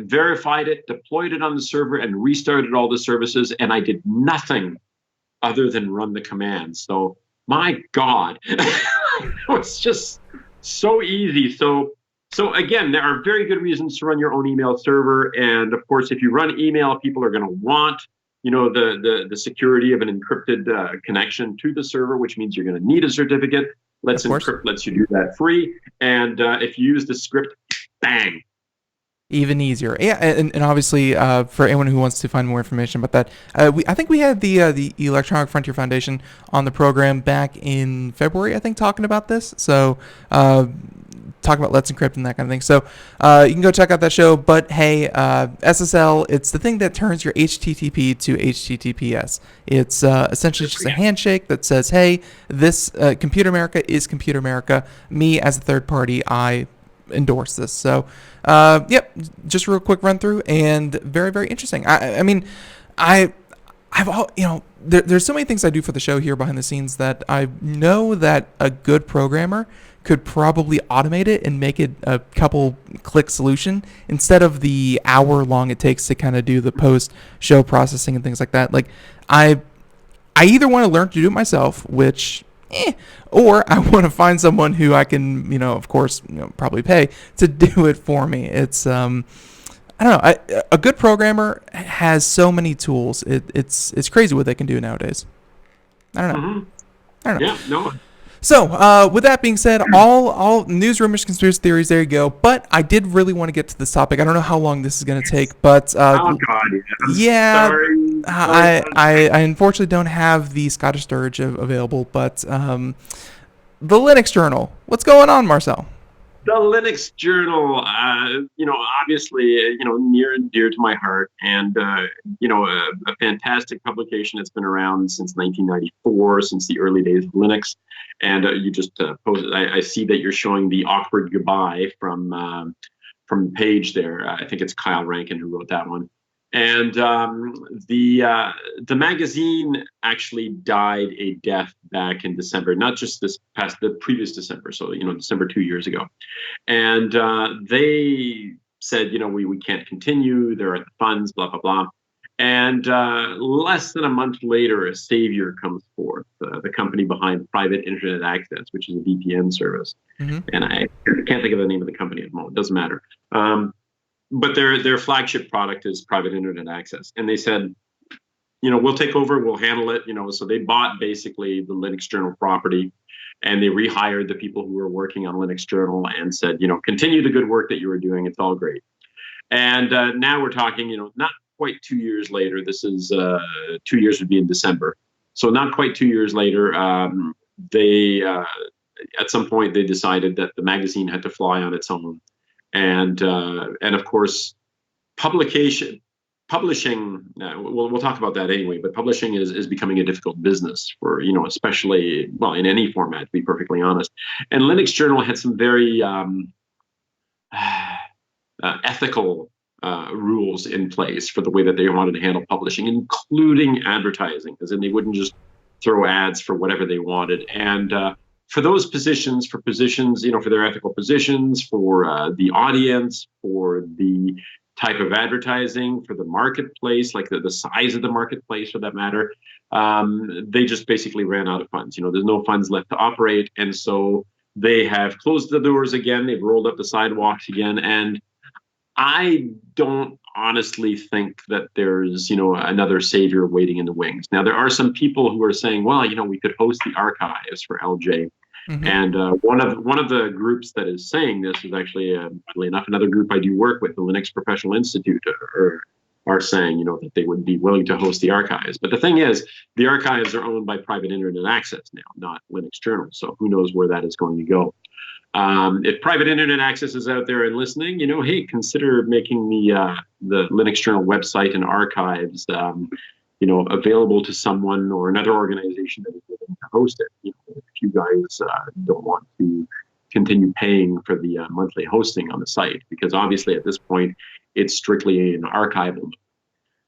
verified it, deployed it on the server, and restarted all the services. And I did nothing other than run the command. So, my God, it was just so easy. So again, there are very good reasons to run your own email server. And of course, if you run email, people are going to want the security of an encrypted connection to the server, which means you're going to need a certificate. Let's Encrypt lets you do that free. And if you use the script, bang. Even easier. Yeah, and obviously, for anyone who wants to find more information about that, I think we had the Electronic Frontier Foundation on the program back in February, I think, talking about this. So, talking about Let's Encrypt and that kind of thing. So, you can go check out that show. But hey, SSL, it's the thing that turns your HTTP to HTTPS. It's essentially just a handshake that says, hey, this Computer America is Computer America. Me, as a third party, I endorse this. So, yep, just a real quick run through and very, very interesting. There's so many things I do for the show here behind the scenes that I know that a good programmer could probably automate it and make it a couple click solution instead of the hour long it takes to kind of do the post show processing and things like that. Like I either want to learn to do it myself, which or I want to find someone who I can, of course, probably pay to do it for me. It's, I don't know. A good programmer has so many tools. It's crazy what they can do nowadays. I don't know. I don't know. Yeah, no. So, with that being said, all news, rumors, conspiracy theories, there you go. But I did really want to get to this topic. I don't know how long this is going to take, but oh God, yeah, sorry. I unfortunately don't have the Scottish Sturge available, but the Linux Journal. What's going on, Marcel? The Linux Journal, obviously, near and dear to my heart, and a fantastic publication. It's been around since 1994, since the early days of Linux. And you just posted. I see that you're showing the awkward goodbye from the page there. I think it's Kyle Rankin who wrote that one. And the magazine actually died a death back in December, not just the previous December. So, December 2 years ago. And they said, we can't continue. There are the funds, blah, blah, blah. And less than a month later, a savior comes forth, the company behind Private Internet Access, which is a VPN service. Mm-hmm. And I can't think of the name of the company at the moment. It doesn't matter. But their flagship product is Private Internet Access. And they said, we'll take over, we'll handle it. So they bought basically the Linux Journal property, and they rehired the people who were working on Linux Journal and said, continue the good work that you were doing. It's all great. And now we're talking, not quite 2 years later. This is 2 years would be in December. So not quite 2 years later, they at some point they decided that the magazine had to fly on its own. And of course, publishing, we'll talk about that anyway, but publishing is becoming a difficult business for, especially, well, in any format, to be perfectly honest. And Linux Journal had some very ethical rules in place for the way that they wanted to handle publishing, including advertising, as in they wouldn't just throw ads for whatever they wanted. And for those positions, for their ethical positions, for the audience, for the type of advertising, for the marketplace, like the size of the marketplace for that matter, they just basically ran out of funds. There's no funds left to operate. And so they have closed the doors again. They've rolled up the sidewalks again. And I don't honestly think that there's, another savior waiting in the wings. Now, there are some people who are saying, well, we could host the archives for LJ. Mm-hmm. And one of the groups that is saying this is actually, oddly enough, another group I do work with, the Linux Professional Institute, are saying, that they would be willing to host the archives. But the thing is, the archives are owned by Private Internet Access now, not Linux Journal. So who knows where that is going to go. If Private Internet Access is out there and listening, hey, consider making the Linux Journal website and archives, available to someone or another organization that is willing to host it. If you guys don't want to continue paying for the monthly hosting on the site, because obviously at this point it's strictly an archival.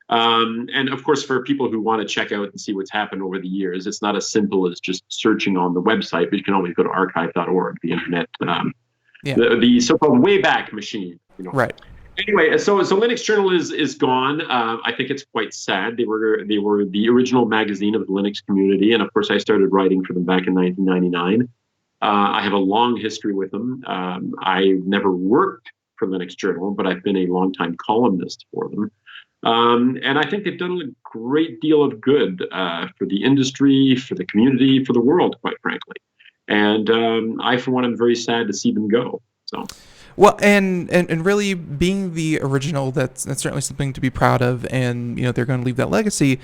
And of course, for people who want to check out and see what's happened over the years, it's not as simple as just searching on the website, but you can always go to archive.org, the internet, the so-called Wayback Machine. Right. Anyway, so Linux Journal is gone. I think it's quite sad. They were the original magazine of the Linux community, and of course, I started writing for them back in 1999. I have a long history with them. I never worked for Linux Journal, but I've been a longtime columnist for them. And I think they've done a great deal of good for the industry, for the community, for the world, quite frankly. And I, for one, am very sad to see them go. So. Well, and really being the original, that's certainly something to be proud of, and they're going to leave that legacy.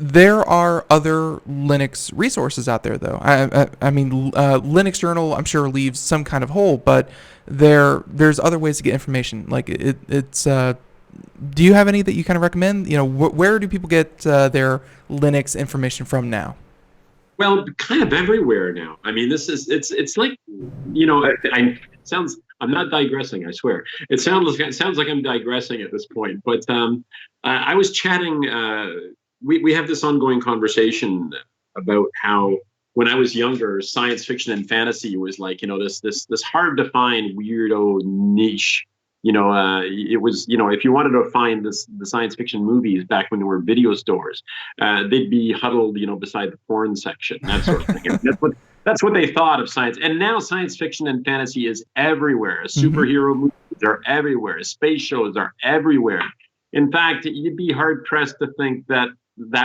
There are other Linux resources out there, though. I mean, Linux Journal, I'm sure, leaves some kind of hole, but there's other ways to get information. Like it's. Do you have any that you kind of recommend? Where do people get their Linux information from now? Well, kind of everywhere now. I mean, it's like, I'm not digressing, I swear. It sounds like I'm digressing at this point, but I was chatting. We have this ongoing conversation about how when I was younger, science fiction and fantasy was like, this hard to find weirdo niche. It was, if you wanted to find the science fiction movies back when there were video stores, they'd be huddled, beside the porn section, that sort of thing. That's what they thought of science. And now science fiction and fantasy is everywhere. Superhero movies are everywhere. Space shows are everywhere. In fact, you'd be hard pressed to think that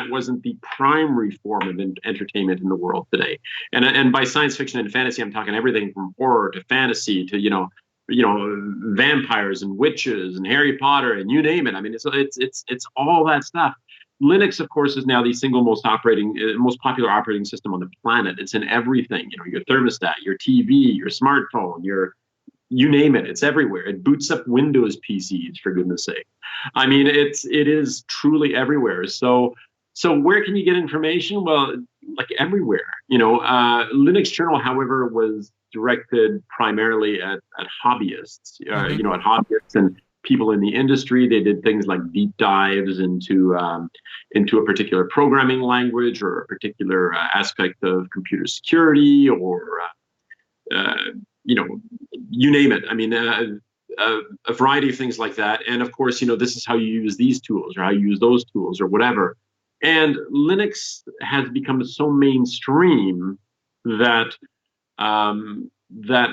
wasn't the primary form of entertainment in the world today. And by science fiction and fantasy, I'm talking everything from horror to fantasy to, vampires and witches and Harry Potter and you name it. I mean, it's all that stuff. Linux, of course, is now the single most popular operating system on the planet. It's in everything. Your thermostat, your TV, your smartphone, you name it. It's everywhere. It boots up Windows PCs, for goodness sake. I mean, it is truly everywhere. So where can you get information? Well, like everywhere. Linux Journal, however, was directed primarily at hobbyists. At hobbyists and people in the industry. They did things like deep dives into a particular programming language or a particular aspect of computer security, or you name it. I mean, a variety of things like that. And of course, this is how you use these tools or how you use those tools or whatever. And Linux has become so mainstream that that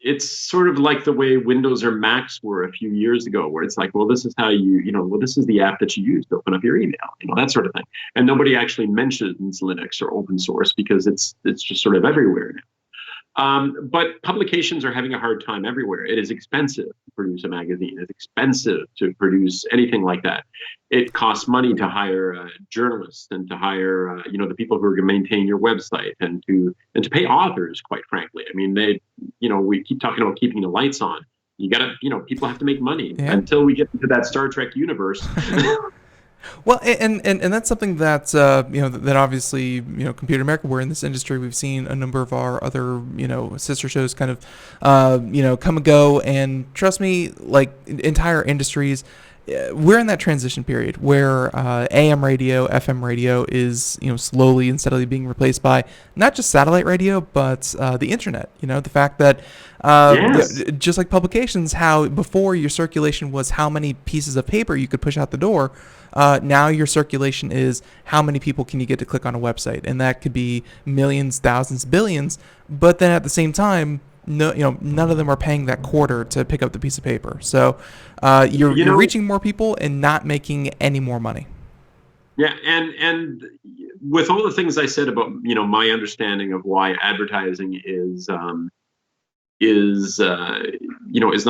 it's sort of like the way Windows or Macs were a few years ago, where it's like, well, this is how this is the app that you use to open up your email, that sort of thing. And nobody actually mentions Linux or open source because it's just sort of everywhere now. But publications are having a hard time everywhere. It is expensive to produce a magazine. It's expensive to produce anything like that. It costs money to hire journalists and to hire, the people who are going to maintain your website and to pay authors, quite frankly. I mean, we keep talking about keeping the lights on. You got to, people have to make money until we get into that Star Trek universe. Well, and that's something that that obviously Computer America, we're in this industry. We've seen a number of our other sister shows kind of come and go, and trust me, like entire industries, we're in that transition period where AM radio, FM radio is slowly and steadily being replaced by not just satellite radio but the internet. The fact that just like publications, how before your circulation was how many pieces of paper you could push out the door. Now your circulation is how many people can you get to click on a website, and that could be millions, thousands, billions. But then at the same time, none of them are paying that quarter to pick up the piece of paper. So you're reaching more people and not making any more money. Yeah, and with all the things I said about my understanding of why advertising is not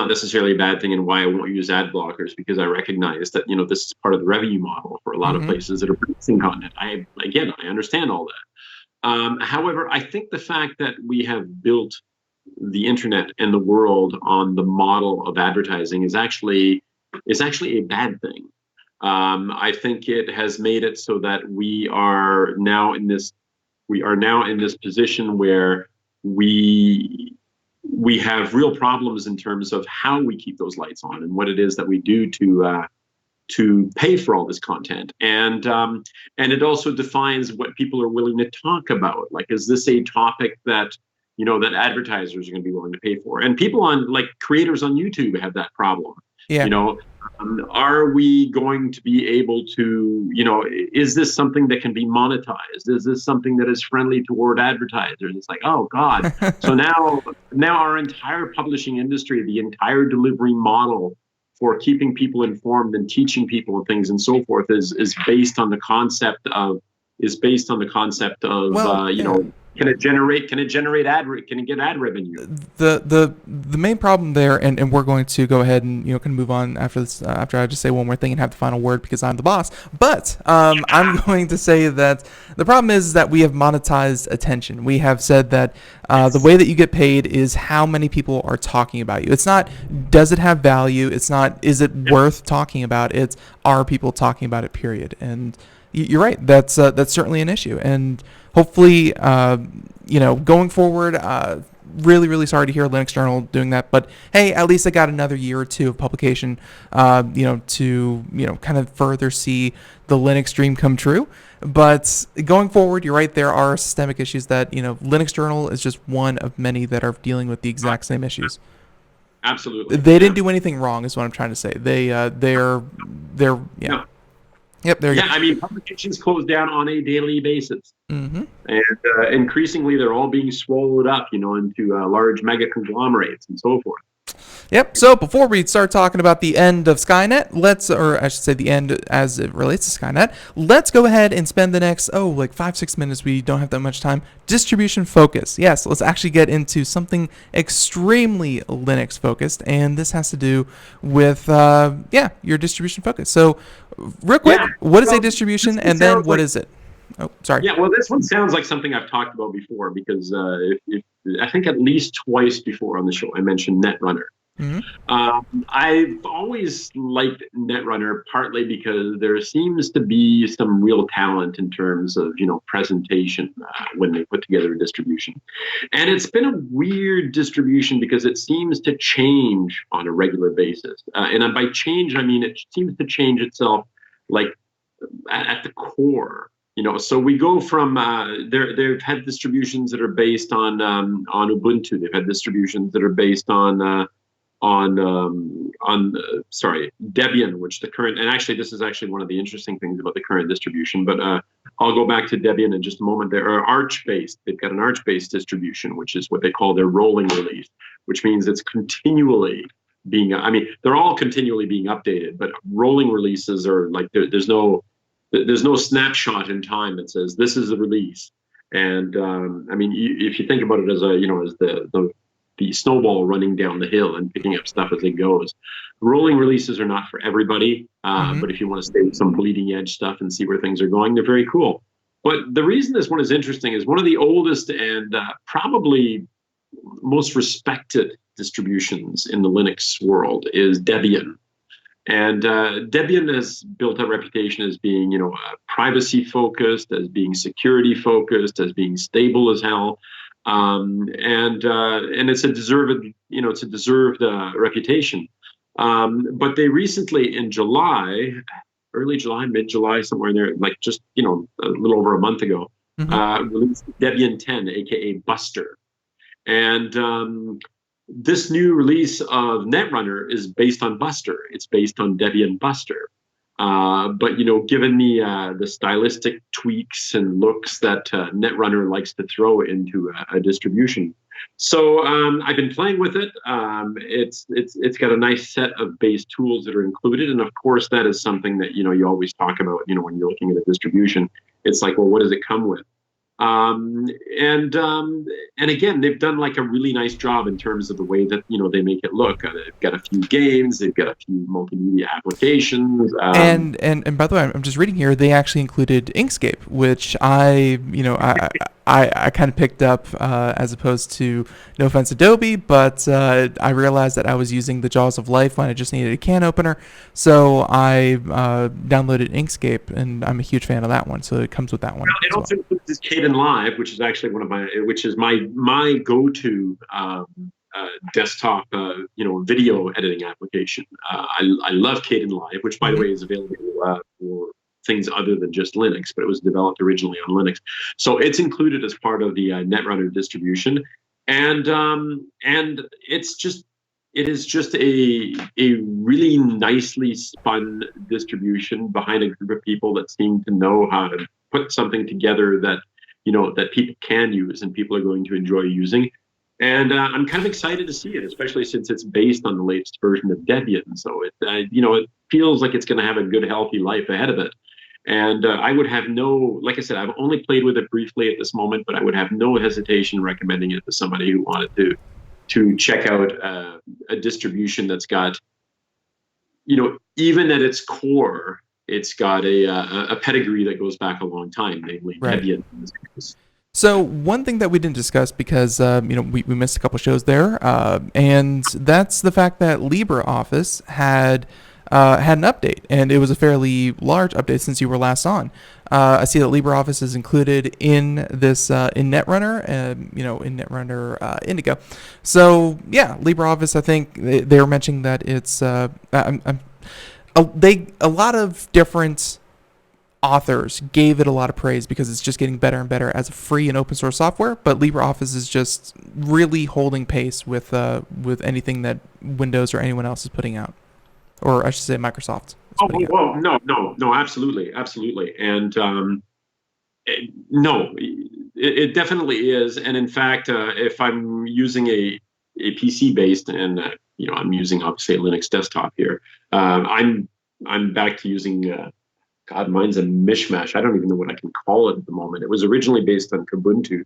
necessarily a bad thing, and why I won't use ad blockers, because I recognize that this is part of the revenue model for a lot of places that are producing content. I understand all that. However, I think the fact that we have built the internet and the world on the model of advertising is actually a bad thing. I think it has made it so that we are now in this position where we have real problems in terms of how we keep those lights on and what it is that we do to pay for all this content. And it also defines what people are willing to talk about. Like, is this a topic that that advertisers are going to be willing to pay for? And people creators on YouTube have that problem. Yeah. Are we going to be able to, is this something that can be monetized? Is this something that is friendly toward advertisers? It's like, oh God. So now our entire publishing industry, the entire delivery model for keeping people informed and teaching people and things and so forth is based on the concept of can it generate can it get ad revenue? The main problem there, and we're going to go ahead and can move on after this, after I just say one more thing and have the final word because I'm the boss. But I'm going to say that the problem is that we have monetized attention. We have said that the way that you get paid is how many people are talking about you. It's not does it have value. It's not is it worth talking about. It's are people talking about it, period. And you're right. That's certainly an issue. And hopefully, going forward, really, really sorry to hear Linux Journal doing that. But hey, at least I got another year or two of publication, to kind of further see the Linux dream come true. But going forward, you're right. There are systemic issues that Linux Journal is just one of many that are dealing with the exact same issues. Absolutely. They didn't do anything wrong, is what I'm trying to say. They're. No. Yep, there you go. I mean, publications close down on a daily basis. Mm-hmm. And increasingly, they're all being swallowed up, into large mega conglomerates and so forth. Yep. So before we start talking about the end of Skynet, the end as it relates to Skynet, let's go ahead and spend the next 5-6 minutes. We don't have that much time. Distribution focus. Yes, let's actually get into something extremely Linux focused, and this has to do with your distribution focus. So, real quick, what is a distribution, and then what is it? Oh, sorry. Yeah, well, this one sounds like something I've talked about before because I think at least twice before on the show I mentioned Netrunner. Mm-hmm. I've always liked Netrunner partly because there seems to be some real talent in terms of presentation when they put together a distribution, and it's been a weird distribution because it seems to change on a regular basis, and by change I mean it seems to change itself at the core. So we go from they've had distributions that are based on Ubuntu. They've had distributions that are based on Debian, which the current, and actually this is actually one of the interesting things about the current distribution, but I'll go back to Debian in just a moment. They're Arch-based. They've got an Arch-based distribution, which is what they call their rolling release, which means it's continually being, I mean, they're all continually being updated, but rolling releases are like, there's no snapshot in time that says this is the release. And I mean, if you think about it as as the snowball running down the hill and picking up stuff as it goes, rolling releases are not for everybody. But if you want to stay with some bleeding edge stuff and see where things are going, they're very cool. But the reason this one is interesting is one of the oldest and probably most respected distributions in the Linux world is Debian. And Debian has built a reputation as being, privacy focused, as being security focused, as being stable as hell, and it's a deserved, reputation. But they recently, in July, early July, mid July, somewhere in there, like just a little over a month ago, released Debian 10, aka Buster, and this new release of Netrunner is based on Buster. It's based on Debian Buster. But given the stylistic tweaks and looks that Netrunner likes to throw into a distribution, so I've been playing with it. It's got a nice set of base tools that are included, and of course that is something that you always talk about. When you're looking at a distribution, it's like, well, what does it come with? And again, they've done like a really nice job in terms of the way that they make it look. They've got a few games, they've got a few multimedia applications, and by the way, I'm just reading here. They actually included Inkscape, which I kind of picked up as opposed to, no offense, Adobe, but I realized that I was using the Jaws of Life when I just needed a can opener, so I downloaded Inkscape, and I'm a huge fan of that one. So it comes with that one. Well, it also includes Caden Live, which is actually my go-to desktop video editing application. I love Caden Live, which by the way is available for things other than just Linux, but it was developed originally on Linux. So it's included as part of the Netrunner distribution, and it is just a really nicely spun distribution behind a group of people that seem to know how to put something together that that people can use and people are going to enjoy using. And I'm kind of excited to see it, especially since it's based on the latest version of Debian. So it feels like it's going to have a good, healthy life ahead of it. And I would have like I said, I've only played with it briefly at this moment, but I would have no hesitation recommending it to somebody who wanted to check out a distribution that's got, even at its core, it's got a pedigree that goes back a long time, namely Debian. So one thing that we didn't discuss because we missed a couple shows there, and that's the fact that LibreOffice had an update, and it was a fairly large update since you were last on. I see that LibreOffice is included in this in Netrunner, in Netrunner Indigo. So yeah, LibreOffice. I think they were mentioning that it's a lot of different authors gave it a lot of praise because it's just getting better and better as a free and open source software. But LibreOffice is just really holding pace with anything that Windows or anyone else is putting out, or I should say Microsoft. No, absolutely, and it definitely is. And in fact, if I'm using a PC based, and I'm using obviously a Linux desktop here, I'm back to using. God, mine's a mishmash. I don't even know what I can call it at the moment. It was originally based on Kubuntu,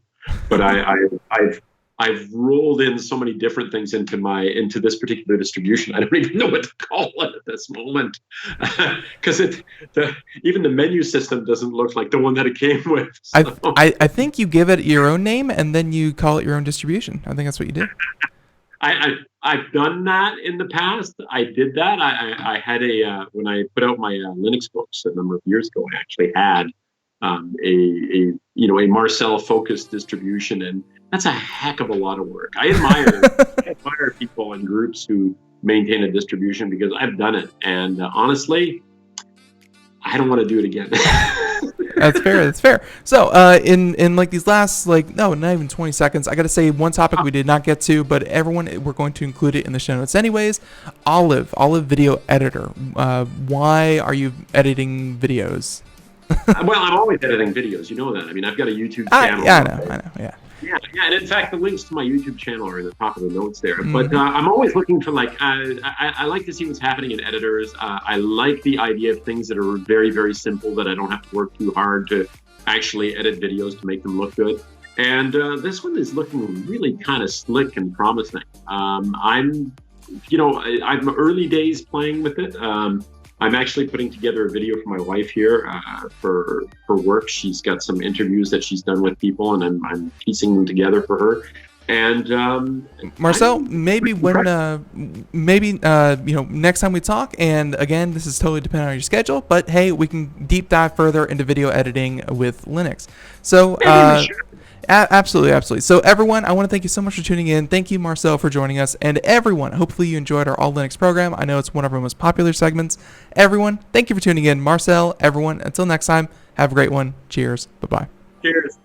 but I've rolled in so many different things into this particular distribution. I don't even know what to call it at this moment, because even the menu system doesn't look like the one that it came with. So. I think you give it your own name and then you call it your own distribution. I think that's what you did. I've done that in the past. I did that. I had when I put out my Linux books a number of years ago, I actually had a Marcel focused distribution, and that's a heck of a lot of work. I admire people and groups who maintain a distribution because I've done it, and honestly, I don't want to do it again. That's fair. That's fair. So, in like these last not even 20 seconds, I got to say one topic we did not get to, but everyone, we're going to include it in the show notes anyways. Olive Video Editor. Why are you editing videos? Well, I'm always editing videos. You know that. I mean, I've got a YouTube channel. Yeah, I know. Yeah. Yeah, and in fact, the links to my YouTube channel are in the top of the notes there. But I'm always looking for I like to see what's happening in editors. I like the idea of things that are very, very simple, that I don't have to work too hard to actually edit videos to make them look good. And this one is looking really kind of slick and promising. I'm early days playing with it. I'm actually putting together a video for my wife here for work. She's got some interviews that she's done with people, and I'm piecing them together for her. And Marcel, maybe next time we talk, and again, this is totally dependent on your schedule, but hey, we can deep dive further into video editing with Linux. So absolutely. So everyone, I want to thank you so much for tuning in. Thank you, Marcel, for joining us, and everyone, hopefully you enjoyed our All Linux program. I know it's one of our most popular segments. Everyone, thank you for tuning in. Marcel, everyone, until next time, have a great one. Cheers. Bye-bye. Cheers.